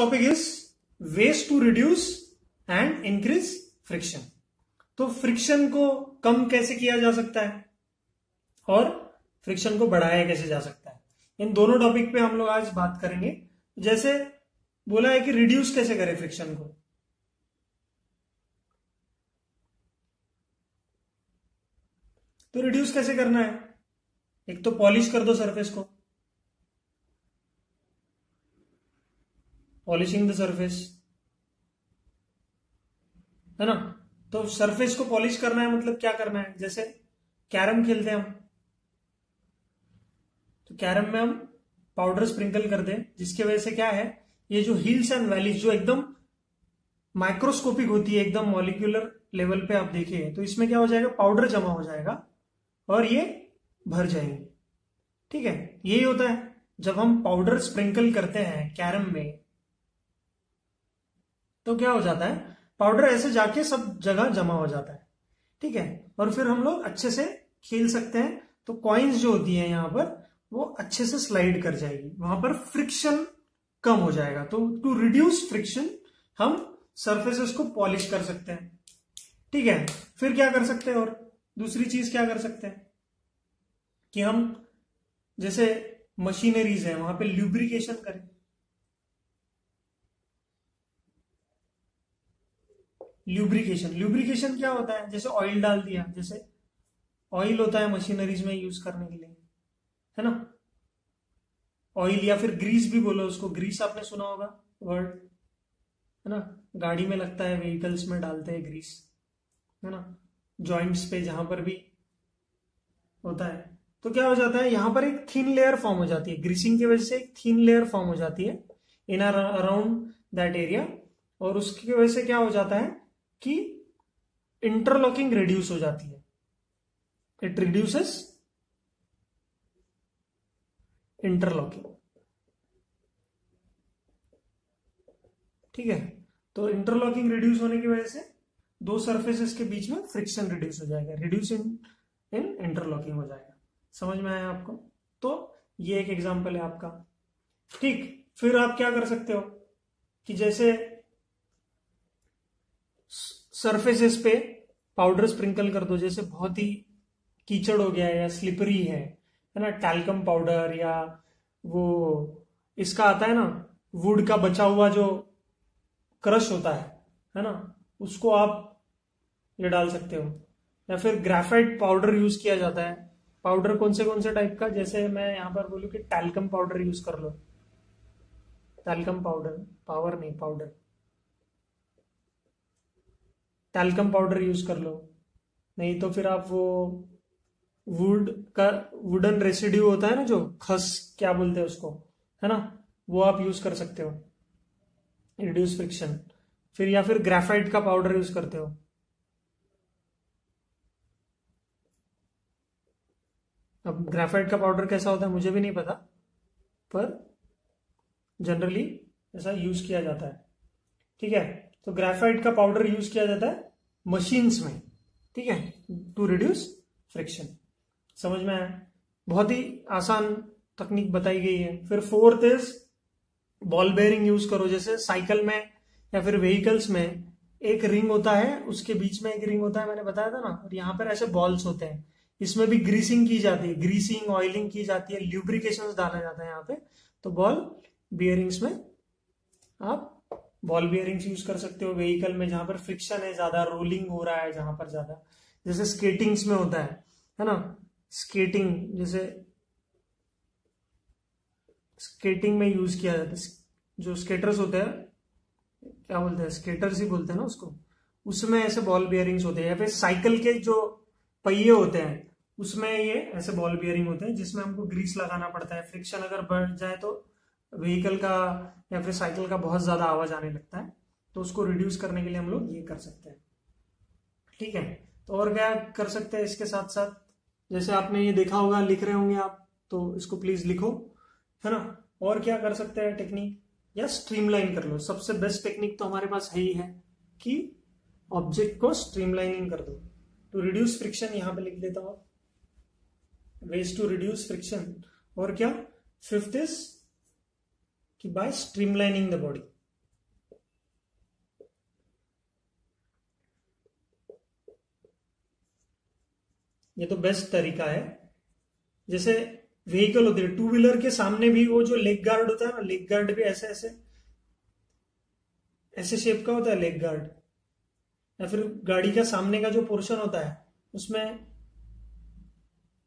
Topic is ways to reduce and increase friction. तो friction को कम कैसे किया जा सकता है और फ्रिक्शन को बढ़ाया कैसे जा सकता है, इन दोनों टॉपिक पे हम लोग आज बात करेंगे। जैसे बोला है कि रिड्यूस कैसे करें फ्रिक्शन को, तो रिड्यूस कैसे करना है, एक तो पॉलिश कर दो सरफेस को, पॉलिशिंग द सरफेस, है ना। तो सरफेस को पॉलिश करना है मतलब क्या करना है, जैसे कैरम खेलते हैं हम, तो कैरम में हम पाउडर स्प्रिंकल कर दें, जिसकी वजह से क्या है, ये जो हिल्स एंड वैलीज जो एकदम माइक्रोस्कोपिक होती है, एकदम मॉलिक्यूलर लेवल पे आप देखें, तो इसमें क्या हो जाएगा, पाउडर जमा हो जाएगा और ये भर जाएंगे। ठीक है, यही होता है जब हम पाउडर स्प्रिंकल करते हैं कैरम में, तो क्या हो जाता है, पाउडर ऐसे जाके सब जगह जमा हो जाता है। ठीक है, और फिर हम लोग अच्छे से खेल सकते हैं। तो कॉइन्स जो होती है यहां पर वो अच्छे से स्लाइड कर जाएगी, वहां पर फ्रिक्शन कम हो जाएगा। तो टू रिड्यूस फ्रिक्शन हम सरफेसेस को पॉलिश कर सकते हैं। ठीक है, फिर क्या कर सकते हैं, और दूसरी चीज क्या कर सकते हैं कि हम जैसे मशीनरीज है वहां पे ल्यूब्रिकेशन करें। ल्यूब्रिकेशन क्या होता है, जैसे ऑयल डाल दिया, जैसे ऑयल होता है मशीनरीज में यूज करने के लिए, है ना। ऑयल या फिर ग्रीस भी बोलो उसको, ग्रीस आपने सुना होगा वर्ड, है ना। गाड़ी में लगता है, व्हीकल्स में डालते हैं ग्रीस, है ना, जॉइंट्स पे जहां पर भी होता है। तो क्या हो जाता है, यहां पर एक थिन लेयर फॉर्म हो जाती है, ग्रीसिंग की वजह से एक थिन लेयर फॉर्म हो जाती है इन अराउंड दैट एरिया, और उसकी वजह से क्या हो जाता है कि इंटरलॉकिंग रिड्यूस हो जाती है, इट रिड्यूसेस इंटरलॉकिंग। ठीक है, तो इंटरलॉकिंग रिड्यूस होने की वजह से दो सरफेसेस के बीच में फ्रिक्शन रिड्यूस हो जाएगा, रिड्यूस इन इंटरलॉकिंग हो जाएगा। समझ में आया आपको? तो ये एक एग्जांपल है आपका। ठीक, फिर आप क्या कर सकते हो कि जैसे सरफेसेस पे पाउडर स्प्रिंकल कर दो, जैसे बहुत ही कीचड़ हो गया है या स्लिपरी है ना, टैल्कम पाउडर, या वो इसका आता है ना, वुड का बचा हुआ जो क्रश होता है ना, उसको आप ये डाल सकते हो। या फिर ग्रेफाइट पाउडर यूज किया जाता है। पाउडर कौन से टाइप का, जैसे मैं यहां पर बोलूं कि टैल्कम पाउडर यूज कर लो, टैल्कम पाउडर, पावर नहीं पाउडर, टैल्कम पाउडर यूज कर लो। नहीं तो फिर आप वो वुड का वुडन रेसिड्यू होता है ना, जो खस क्या बोलते हैं उसको, है ना, वो आप यूज कर सकते हो, रिड्यूस फ्रिक्शन। फिर या फिर ग्रेफाइट का पाउडर यूज करते हो। अब ग्रेफाइट का पाउडर कैसा होता है मुझे भी नहीं पता, पर जनरली ऐसा यूज किया जाता है। ठीक है, तो ग्रेफाइट का पाउडर यूज किया जाता है मशीन्स में, ठीक है, टू रिड्यूस फ्रिक्शन। समझ में आया? बहुत ही आसान तकनीक बताई गई है। फिर fourth is ball bearing use करो। जैसे साइकिल में या फिर व्हीकल्स में एक रिंग होता है, उसके बीच में एक रिंग होता है, मैंने बताया था ना, और यहाँ पर ऐसे बॉल्स होते हैं, इसमें भी ग्रीसिंग की जाती है, ग्रीसिंग ऑयलिंग की जाती है, ल्यूब्रिकेशन डाला जाता है यहाँ पे। तो बॉल बियरिंग्स में आप बॉल बियरिंग्स यूज कर सकते हो व्हीकल में, जहां पर फ्रिक्शन है ज्यादा, रोलिंग हो रहा है जहां पर ज्यादा, जैसे स्केटिंग्स में होता है ना। स्केटिंग, जैसे स्केटिंग में यूज किया जाता है, जो स्केटर्स होते हैं, क्या बोलते हैं, स्केटर्स ही बोलते हैं ना उसको, उसमें ऐसे बॉल बियरिंग्स होते हैं। या फिर साइकिल के जो पहिए होते हैं उसमें ये ऐसे बॉल बियरिंग होते हैं, जिसमें हमको ग्रीस लगाना पड़ता है। फ्रिक्शन अगर बढ़ जाए तो व्हीकल का या फिर साइकिल का बहुत ज्यादा आवाज आने लगता है, तो उसको रिड्यूस करने के लिए हम लोग ये कर सकते हैं। ठीक है, तो और क्या कर सकते हैं इसके साथ साथ, जैसे आपने ये देखा होगा, लिख रहे होंगे आप, तो इसको प्लीज लिखो, है ना। और क्या कर सकते हैं टेक्निक, या स्ट्रीमलाइन कर लो। सबसे बेस्ट टेक्निक तो हमारे पास है ही है कि ऑब्जेक्ट को स्ट्रीमलाइनिंग कर दो, टू रिड्यूस फ्रिक्शन, यहां पे लिख देता हूं, वेज टू रिड्यूस फ्रिक्शन। और क्या, फिफ्थ इज कि बाय स्ट्रीमलाइनिंग द बॉडी, ये तो बेस्ट तरीका है। जैसे व्हीकल होती है, टू व्हीलर के सामने भी वो जो लेग गार्ड होता है ना, लेग गार्ड भी ऐसे ऐसे ऐसे शेप का होता है लेग गार्ड, या फिर गाड़ी का सामने का जो पोर्शन होता है उसमें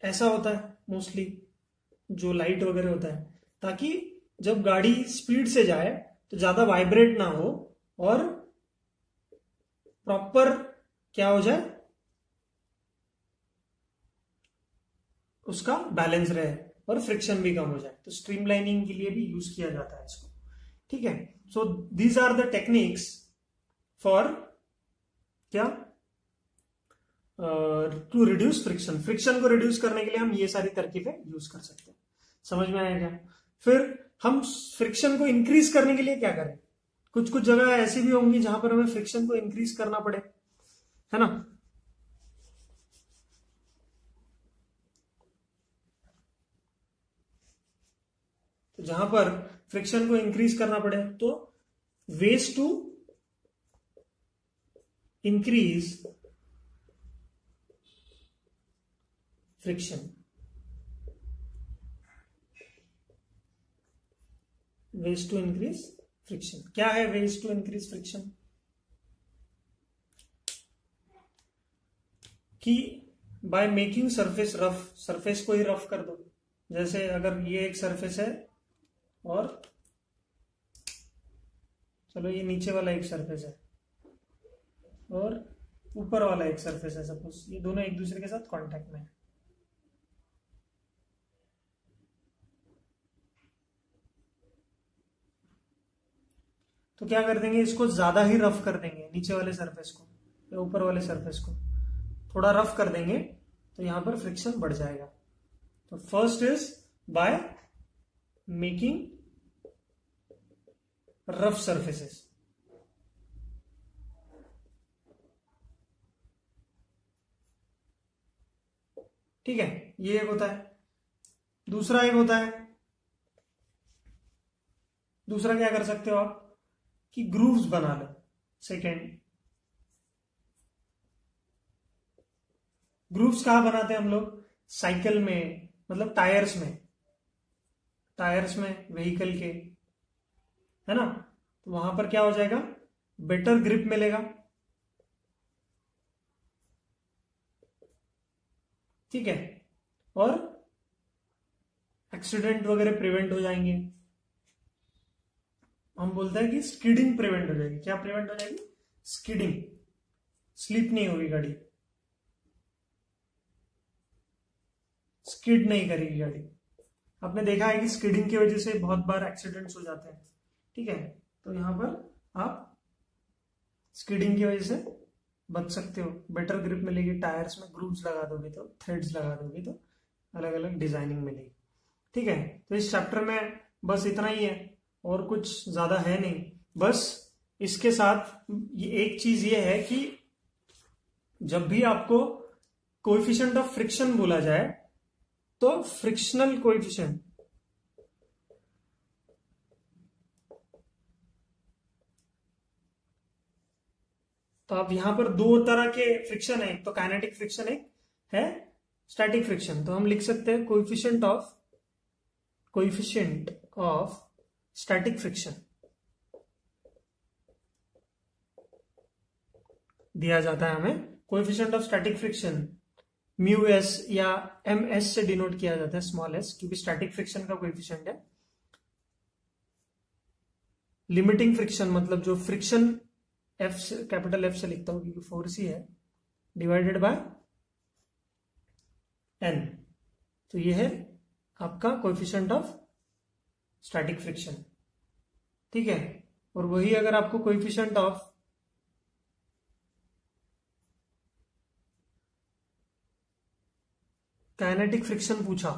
ऐसा होता है मोस्टली, जो लाइट वगैरह होता है, ताकि जब गाड़ी स्पीड से जाए तो ज्यादा वाइब्रेट ना हो और प्रॉपर क्या हो जाए, उसका बैलेंस रहे और फ्रिक्शन भी कम हो जाए। तो स्ट्रीमलाइनिंग के लिए भी यूज किया जाता है इसको। ठीक है, so these are the techniques for क्या, टू रिड्यूस फ्रिक्शन। फ्रिक्शन को रिड्यूस करने के लिए हम ये सारी तरकीबें यूज कर सकते हैं। समझ में आया क्या? फिर हम फ्रिक्शन को इंक्रीज करने के लिए क्या करें? कुछ कुछ जगह ऐसी भी होंगी जहां पर हमें फ्रिक्शन को इंक्रीज करना पड़े, है ना। तो जहां पर फ्रिक्शन को इंक्रीज करना पड़े तो ways to increase friction, ways to increase friction. क्या है वेज टू इंक्रीज फ्रिक्शन? कि by making surface rough, surface को ही रफ कर दो। जैसे अगर ये एक सरफेस है और चलो ये नीचे वाला एक सरफेस है और ऊपर वाला एक सरफेस है, सपोज ये दोनों एक दूसरे के साथ कांटेक्ट में है। तो क्या कर देंगे, इसको ज्यादा ही रफ कर देंगे, नीचे वाले सरफेस को या ऊपर वाले सरफेस को थोड़ा रफ कर देंगे तो यहां पर फ्रिक्शन बढ़ जाएगा। तो first is by making rough surfaces. ठीक है, ये एक होता है। दूसरा एक होता है, दूसरा क्या कर सकते हो आप कि ग्रूव्स बना लो। सेकेंड, ग्रूव्स कहां बनाते हैं हम लोग? साइकिल में, मतलब टायर्स में, टायर्स में व्हीकल के, है ना। तो वहां पर क्या हो जाएगा, बेटर ग्रिप मिलेगा। ठीक है, और एक्सीडेंट वगैरह प्रिवेंट हो जाएंगे। हम बोलते हैं कि स्किडिंग प्रिवेंट हो जाएगी। क्या प्रिवेंट हो जाएगी? स्किडिंग, स्लिप नहीं होगी गाड़ी, स्किड नहीं करेगी गाड़ी। आपने देखा है कि स्किडिंग की वजह से बहुत बार एक्सीडेंट्स हो जाते हैं। ठीक है, तो यहां पर आप स्किडिंग की वजह से बच सकते हो, बेटर ग्रिप मिलेगी। टायर्स में ग्रूव्स लगा दोगे तो, थ्रेड्स लगा दोगे तो अलग अलग डिजाइनिंग मिलेगी। ठीक है, तो इस चैप्टर में बस इतना ही है और कुछ ज्यादा है नहीं। बस इसके साथ ये एक चीज ये है कि जब भी आपको कोएफिशिएंट ऑफ फ्रिक्शन बोला जाए तो फ्रिक्शनल कोएफिशिएंट, तो आप यहां पर दो तरह के फ्रिक्शन है, एक तो काइनेटिक फ्रिक्शन, एक है स्टैटिक फ्रिक्शन। तो हम लिख सकते हैं कोएफिशिएंट ऑफ स्टैटिक फ्रिक्शन दिया जाता है हमें। Coefficient of static friction mu S या एम एस से डिनोट किया जाता है, स्मॉल एस, क्योंकि स्टैटिक फ्रिक्शन का कोएफिशिएंट है। लिमिटिंग फ्रिक्शन मतलब जो फ्रिक्शन एफ से, कैपिटल एफ से लिखता हूं क्योंकि फोर्स ही है, डिवाइडेड बाय एन। तो ये है आपका कोएफिशिएंट ऑफ स्टैटिक फ्रिक्शन। ठीक है, और वही अगर आपको कोएफिशिएंट ऑफ काइनेटिक फ्रिक्शन पूछा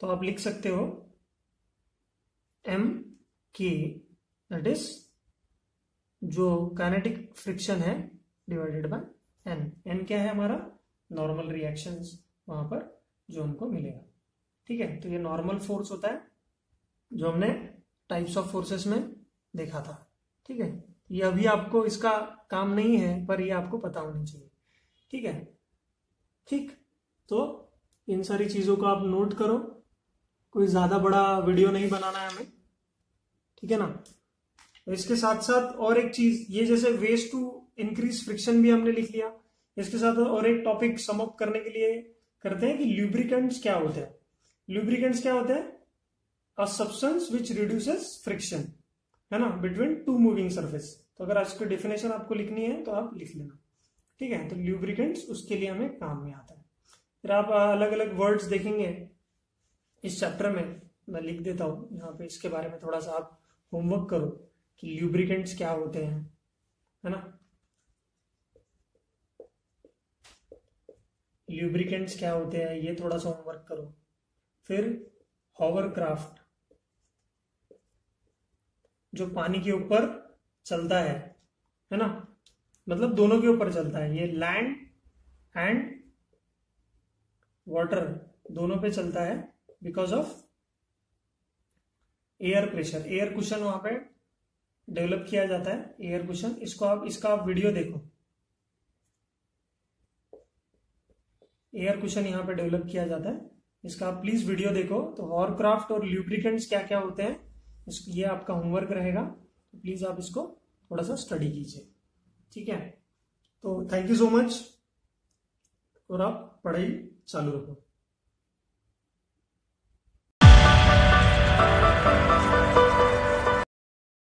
तो आप लिख सकते हो एम के, दैट इज जो काइनेटिक फ्रिक्शन है डिवाइडेड बाय एन। एन क्या है हमारा? नॉर्मल रिएक्शंस वहां पर जो हमको मिलेगा। ठीक है, तो ये नॉर्मल फोर्स होता है जो हमने टाइप्स ऑफ फोर्सेस में देखा था। ठीक है। ये अभी आपको इसका काम नहीं है, पर ये आपको पता होनी चाहिए। ठीक है, ठीक। तो इन सारी चीजों को आप नोट करो। कोई ज्यादा बड़ा वीडियो नहीं बनाना है हमें, ठीक है ना। तो इसके साथ साथ और एक चीज, ये जैसे वेज टू इंक्रीज फ्रिक्शन भी हमने लिख लिया। इसके साथ और एक टॉपिक सम अप करने के लिए करते हैं कि ल्यूब्रिकेंट्स क्या होते हैं। ल्यूब्रिकेंट्स क्या होते हैं? A substance which reduces friction, है ना, बिटवीन टू मूविंग सरफेस। तो अगर इसकी डेफिनेशन आपको लिखनी है तो आप लिख लेना, ठीक है। तो ल्यूब्रिकेंट्स उसके लिए हमें काम में आता है। फिर आप अलग अलग वर्ड्स देखेंगे इस चैप्टर में, मैं लिख देता हूं यहाँ पे। इसके बारे में थोड़ा सा आप होमवर्क करो कि ल्यूब्रिकेंट्स क्या होते हैं, है ना। ल्यूब्रिकेंट्स क्या होते हैं ये थोड़ा सा होमवर्क करो। फिर हॉवरक्राफ्ट, जो पानी के ऊपर चलता है ना, मतलब दोनों के ऊपर चलता है। ये लैंड एंड वाटर दोनों पे चलता है because of air pressure. Air cushion वहां पे डेवलप किया जाता है, एयर कुशन। इसका आप वीडियो देखो। एयर कुशन यहाँ पे डेवलप किया जाता है, इसका आप प्लीज वीडियो देखो। तो हॉवरक्राफ्ट और ल्यूब्रिकेंट्स क्या क्या होते हैं, ये आपका होमवर्क रहेगा। तो प्लीज आप इसको थोड़ा सा स्टडी कीजिए, ठीक है। तो थैंक यू सो मच, और आप पढ़ाई चालू रखो।